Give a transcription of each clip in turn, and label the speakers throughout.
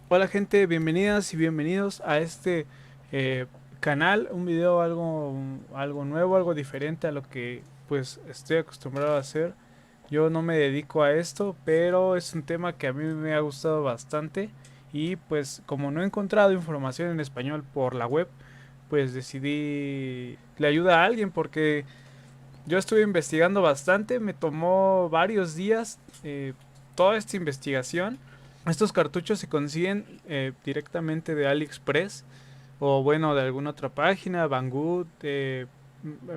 Speaker 1: Hola gente, bienvenidas y bienvenidos a este canal, un video algo nuevo, algo diferente a lo que pues estoy acostumbrado a hacer. Yo no me dedico a esto, pero es un tema que a mí me ha gustado bastante y pues como no he encontrado información en español por la web, pues decidí le ayuda a alguien porque yo estuve investigando bastante, me tomó varios días toda esta investigación. Estos cartuchos se consiguen directamente de AliExpress o bueno de alguna otra página, Banggood,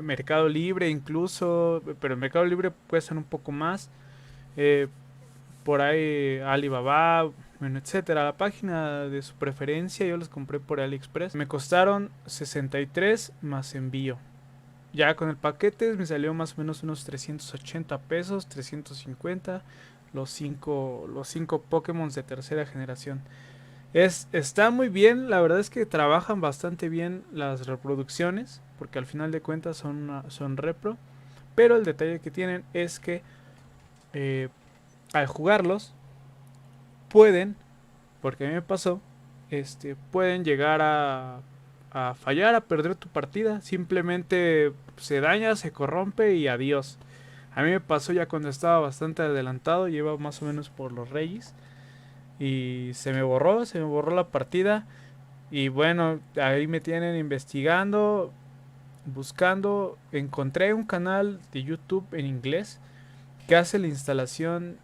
Speaker 1: Mercado Libre incluso, pero en Mercado Libre cuestan un poco más. eh, por ahí Alibaba, bueno, etcétera. La página de su preferencia yo los compré por AliExpress. Me costaron 63 más envío. Ya con el paquete me salió más o menos unos 380 pesos, 350, los cinco Pokémon de tercera generación. Está muy bien, la verdad es que trabajan bastante bien las reproducciones, porque al final de cuentas son repro. Pero el detalle que tienen es que eh, al jugarlos pueden, porque a mí me pasó, pueden llegar a fallar, a perder tu partida. Simplemente se daña, se corrompe y adiós. A mí me pasó ya cuando estaba bastante adelantado, lleva más o menos por los Reyes. Y se me borró la partida. Y bueno, ahí me tienen investigando, buscando. Encontré un canal de YouTube en inglés que hace la instalación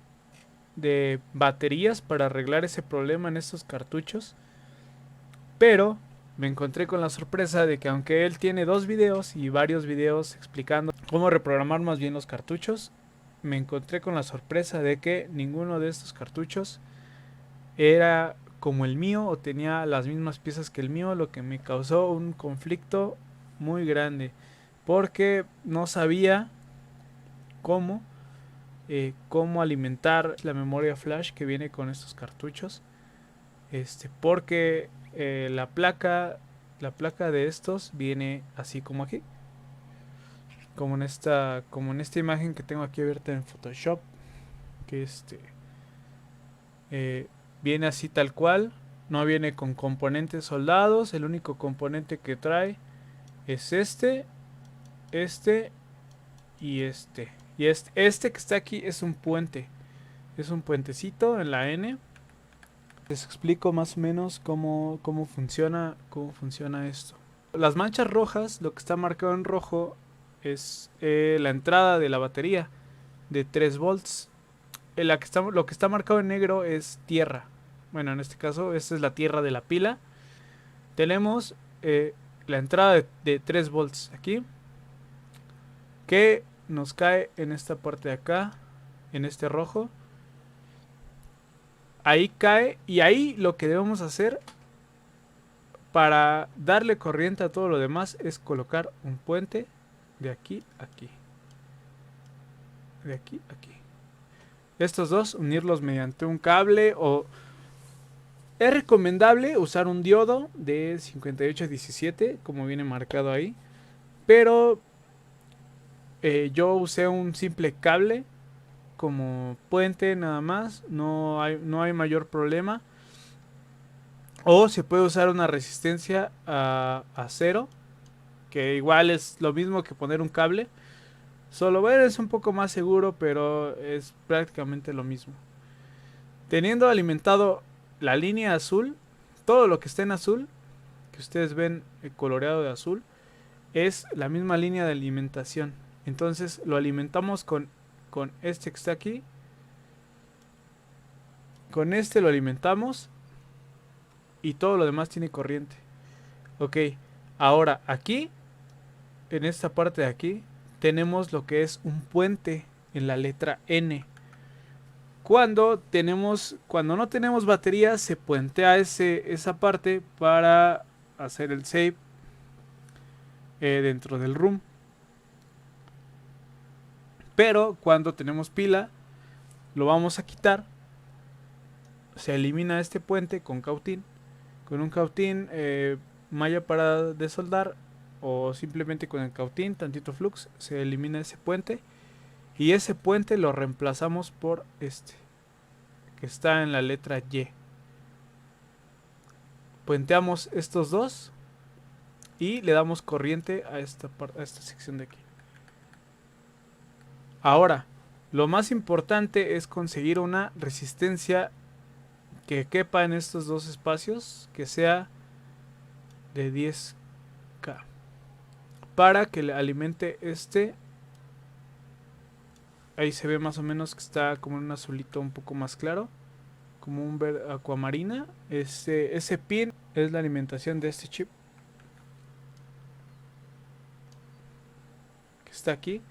Speaker 1: de baterías para arreglar ese problema en estos cartuchos. Pero me encontré con la sorpresa de que aunque él tiene dos videos y varios videos explicando cómo reprogramar más bien los cartuchos, me encontré con la sorpresa de que ninguno de estos cartuchos era como el mío o tenía las mismas piezas que el mío, lo que me causó un conflicto muy grande porque no sabía cómo cómo alimentar la memoria flash que viene con estos cartuchos. Porque la placa de estos viene así como aquí, como en esta imagen que tengo aquí abierta en Photoshop, que eh, viene así tal cual, no viene con componentes soldados. El único componente que trae es este y este que está aquí es un puente, es un puentecito en la N. Les explico más o menos cómo funciona esto. Las manchas rojas, lo que está marcado en rojo es la entrada de la batería de 3 volts. Lo que está marcado en negro es tierra. Bueno, en este caso, esta es la tierra de la pila. Tenemos la entrada de 3 volts aquí, que nos cae en esta parte de acá, en este rojo. Ahí cae y ahí lo que debemos hacer para darle corriente a todo lo demás es colocar un puente de aquí a aquí. De aquí a aquí. Estos dos, unirlos mediante un cable o... Es recomendable usar un diodo de 5817, como viene marcado ahí. Pero yo usé un simple cable como puente nada más. No hay mayor problema. O se puede usar una resistencia a cero, que igual es lo mismo que poner un cable. Solo bueno, es un poco más seguro, pero es prácticamente lo mismo. Teniendo alimentado la línea azul, todo lo que está en azul, que ustedes ven coloreado de azul, es la misma línea de alimentación. Entonces lo alimentamos con este que está aquí. Con este lo alimentamos y todo lo demás tiene corriente. Ok, ahora aquí, en esta parte de aquí, tenemos lo que es un puente en la letra N. Cuando no tenemos batería, se puentea esa parte para hacer el save dentro del room. Pero cuando tenemos pila, lo vamos a quitar se elimina este puente con cautín. Con un cautín, malla para desoldar, o simplemente con el cautín, tantito flux, se elimina ese puente. Y ese puente lo reemplazamos por este, que está en la letra Y. Puenteamos estos dos y le damos corriente a esta sección de aquí. Ahora, lo más importante es conseguir una resistencia que quepa en estos dos espacios, que sea de 10K, para que le alimente este. Ahí se ve más o menos que está como en un azulito un poco más claro, como un verde acuamarina. Ese pin es la alimentación de este chip que está aquí.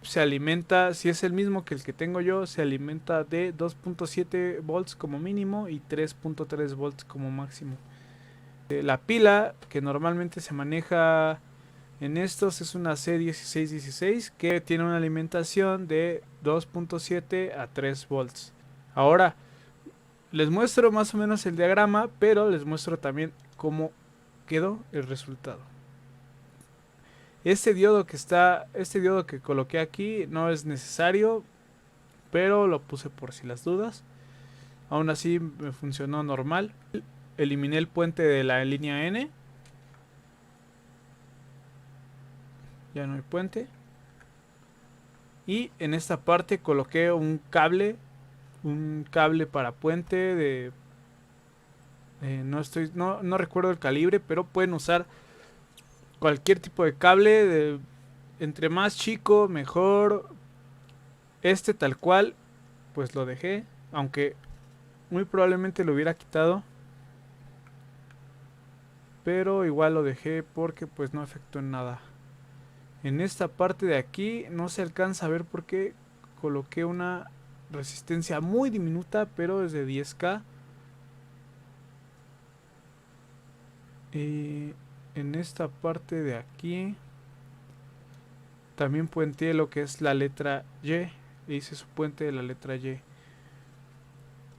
Speaker 1: Se alimenta, si es el mismo que el que tengo yo, se alimenta de 2.7 volts como mínimo y 3.3 volts como máximo. La pila que normalmente se maneja en estos es una C1616 que tiene una alimentación de 2.7 a 3 volts. Ahora les muestro más o menos el diagrama, pero les muestro también cómo quedó el resultado. Este diodo que coloqué aquí no es necesario, pero lo puse por si las dudas. Aún así me funcionó normal. Eliminé el puente de la línea N. Ya no hay puente. Y en esta parte coloqué un cable para puente de no recuerdo el calibre, pero pueden usar cualquier tipo de cable, entre más chico mejor. Este tal cual pues lo dejé, aunque muy probablemente lo hubiera quitado, pero igual lo dejé porque pues no afectó en nada. En esta parte de aquí no se alcanza a ver porque coloqué una resistencia muy diminuta, pero es de 10K. Y en esta parte de aquí también puenteé lo que es la letra Y. Hice su puente de la letra Y.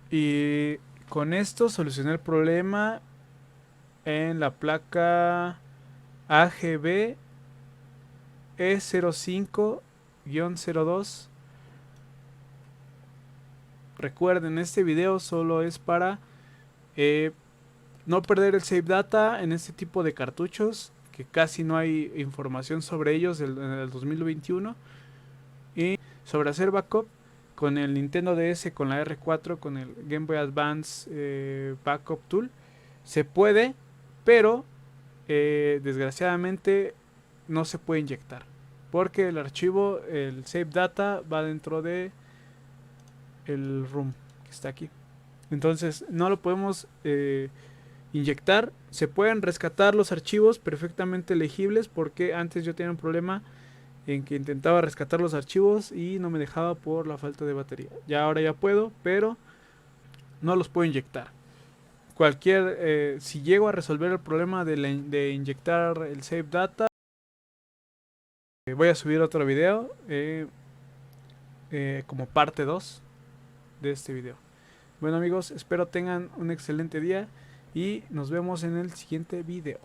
Speaker 1: Y con esto solucioné el problema en la placa AGB E05-02. Recuerden, este video solo es para no perder el save data en este tipo de cartuchos, que casi no hay información sobre ellos en el 2021. Y sobre hacer backup con el Nintendo DS, con la R4, con el Game Boy Advance Backup Tool, se puede, pero desgraciadamente no se puede inyectar, porque el archivo, el save data, va dentro de el ROM que está aquí. Entonces no lo podemos inyectar. Se pueden rescatar los archivos perfectamente legibles, porque antes yo tenía un problema en que intentaba rescatar los archivos y no me dejaba por la falta de batería. Ya ahora ya puedo, pero no los puedo inyectar. Si llego a resolver el problema de inyectar el save data, voy a subir otro video como parte 2 de este video. Bueno amigos, espero tengan un excelente día y nos vemos en el siguiente video.